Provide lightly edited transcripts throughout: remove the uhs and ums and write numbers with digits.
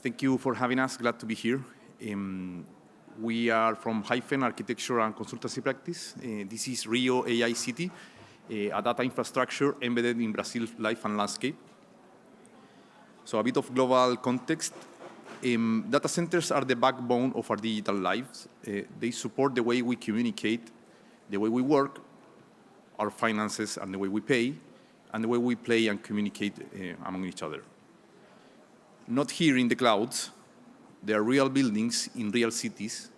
Thank you for having us. Glad to be here. We are from Hyphen Architecture and Consultancy Practice. This is Rio AI City, a data infrastructure embedded in Brazil's life and landscape. So a bit of global context. Data centers are the backbone of our digital lives. They support the way we communicate, the way we work, our finances, and the way we pay, and the way we play and communicate among each other. Not here in the clouds. They are real buildings in real cities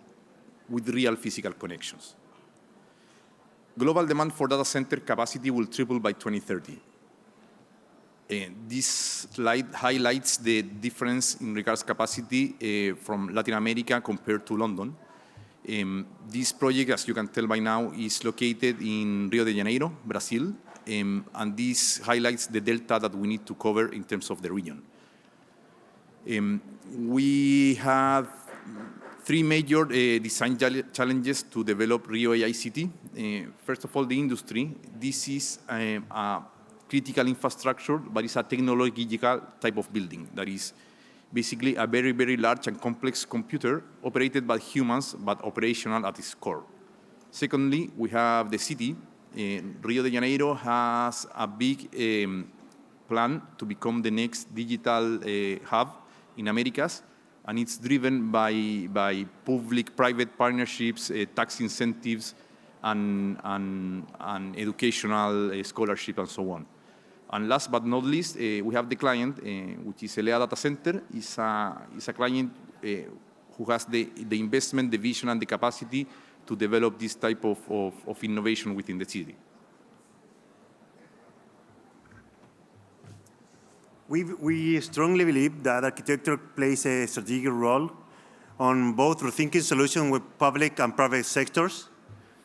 with real physical connections. Global demand for data center capacity will triple by 2030. This slide highlights the difference in regards capacity from Latin America compared to London. This project, as you can tell by now, is located in Rio de Janeiro, Brazil, and this highlights the delta that we need to cover in terms of the region. We have three major design challenges to develop Rio AI City. First of all, the industry. This is a critical infrastructure, but it's a technological type of building that is basically a very, very large and complex computer operated by humans, but operational at its core. Secondly, we have the city. Rio de Janeiro has a big plan to become the next digital hub in Americas, and it's driven by public-private partnerships, tax incentives, and educational scholarship, and so on. And last but not least, we have the client, which is Elea Data Center. It's a client who has the investment, the vision, and the capacity to develop this type of innovation within the city. We strongly believe that architecture plays a strategic role on both rethinking solutions with public and private sectors.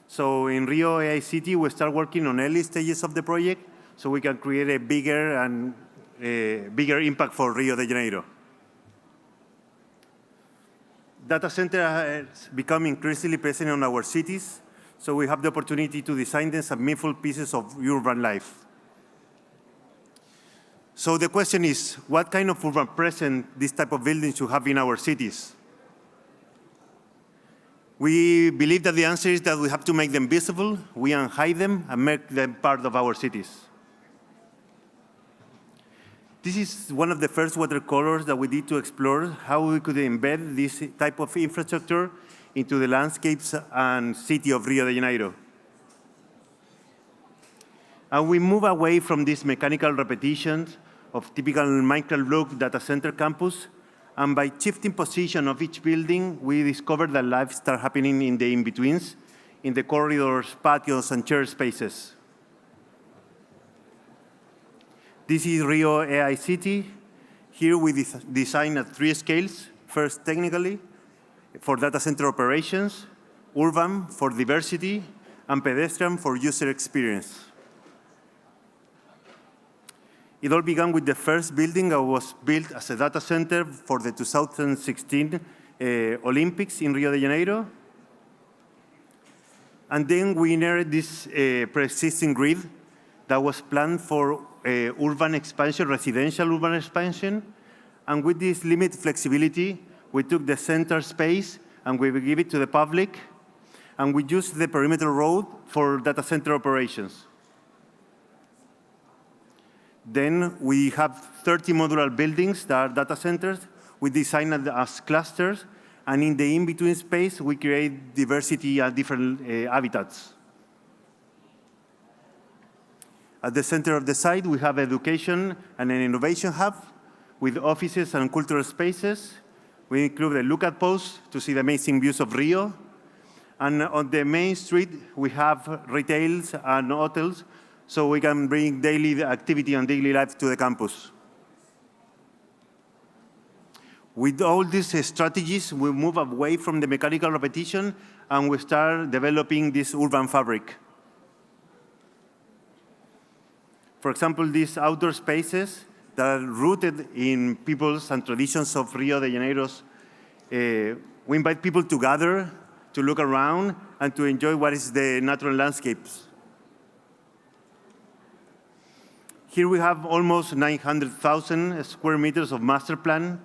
So in Rio AI City, we start working on early stages of the project so we can create a bigger impact for Rio de Janeiro. Data centers become increasingly present in our cities, so we have the opportunity to design them some meaningful pieces of urban life. So the question is, what kind of urban presence this type of buildings should have in our cities? We believe that the answer is that we have to make them visible, we unhide them, and make them part of our cities. This is one of the first watercolors that we did to explore how we could embed this type of infrastructure into the landscapes and city of Rio de Janeiro. And we move away from these mechanical repetitions of typical micro-look data center campus, and by shifting position of each building, we discovered that life starts happening in the in-betweens, in the corridors, patios, and shared spaces. This is Rio AI City. Here we design at 3 scales. First, technically, for data center operations, urban for diversity, and pedestrian for user experience. It all began with the first building that was built as a data center for the 2016 Olympics in Rio de Janeiro. And then we inherited this pre-existing grid that was planned for urban expansion, residential urban expansion. And with this limited flexibility, we took the center space and we gave it to the public. And we used the perimeter road for data center operations. Then we have 30 modular buildings that are data centers. We design it as clusters. And in the in-between space, we create diversity and different habitats. At the center of the site, we have education and an innovation hub with offices and cultural spaces. We include a lookout post to see the amazing views of Rio. And on the main street, we have retails and hotels, so we can bring daily activity and daily life to the campus. With all these strategies, we move away from the mechanical repetition, and we start developing this urban fabric. For example, these outdoor spaces that are rooted in peoples and traditions of Rio de Janeiro's, we invite people to gather, to look around, and to enjoy what is the natural landscapes. Here we have almost 900,000 square meters of master plan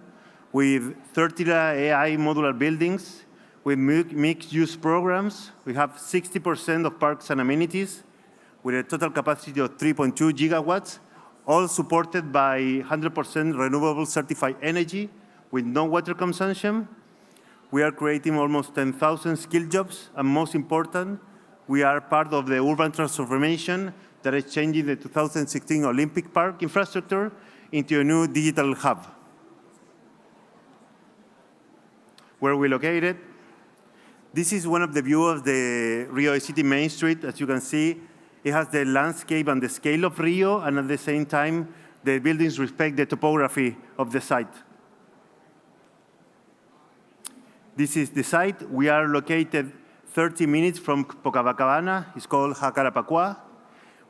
with 30 AI modular buildings, with mixed-use programs. We have 60% of parks and amenities, with a total capacity of 3.2 gigawatts, all supported by 100% renewable certified energy with no water consumption. We are creating almost 10,000 skilled jobs, and most important, we are part of the urban transformation that is changing the 2016 Olympic Park infrastructure into a new digital hub. Where we located, this is one of the views of the Rio City Main Street. As you can see, it has the landscape and the scale of Rio, and at the same time, the buildings respect the topography of the site. This is the site. We are located 30 minutes from Copacabana. It's called Jacarapacoa.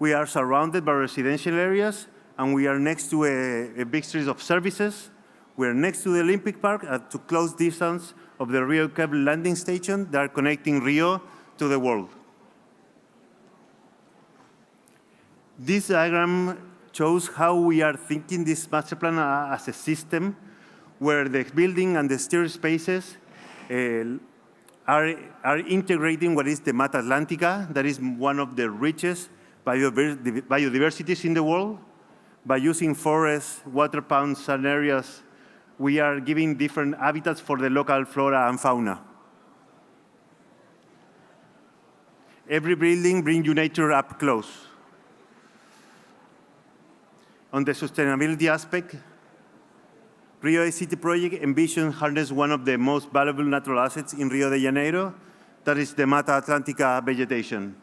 We are surrounded by residential areas, and we are next to a big street of services. We are next to the Olympic Park at to close distance of the Rio Cable landing station that are connecting Rio to the world. This diagram shows how we are thinking this master plan as a system where the building and the steer spaces are integrating what is the Mata Atlántica, that is one of the richest biodiversities in the world. By using forests, water ponds, and areas, we are giving different habitats for the local flora and fauna. Every building brings you nature up close. On the sustainability aspect, Rio City project envisions harness one of the most valuable natural assets in Rio de Janeiro, that is the Mata Atlántica vegetation.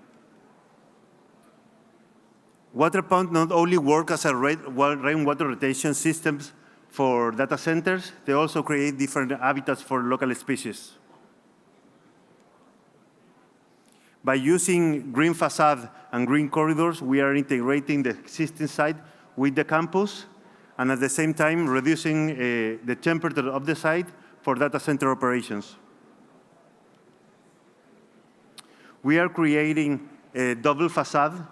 Water ponds not only work as a rainwater retention systems for data centers, they also create different habitats for local species. By using green facade and green corridors, we are integrating the existing site with the campus, and at the same time reducing the temperature of the site for data center operations. We are creating a double facade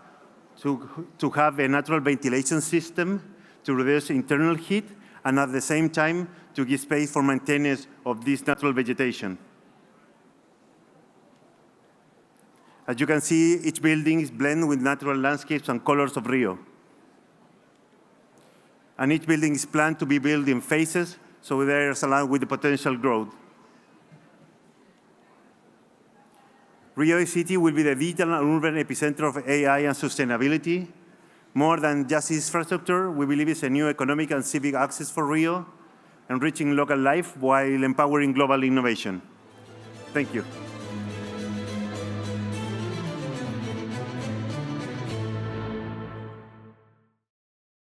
to have a natural ventilation system to reduce internal heat, and at the same time to give space for maintenance of this natural vegetation. As you can see, each building is blended with natural landscapes and colors of Rio. And each building is planned to be built in phases, so they are aligned with the potential growth. Rio City will be the digital and urban epicenter of AI and sustainability. More than just infrastructure, we believe it's a new economic and civic access for Rio, enriching local life while empowering global innovation. Thank you.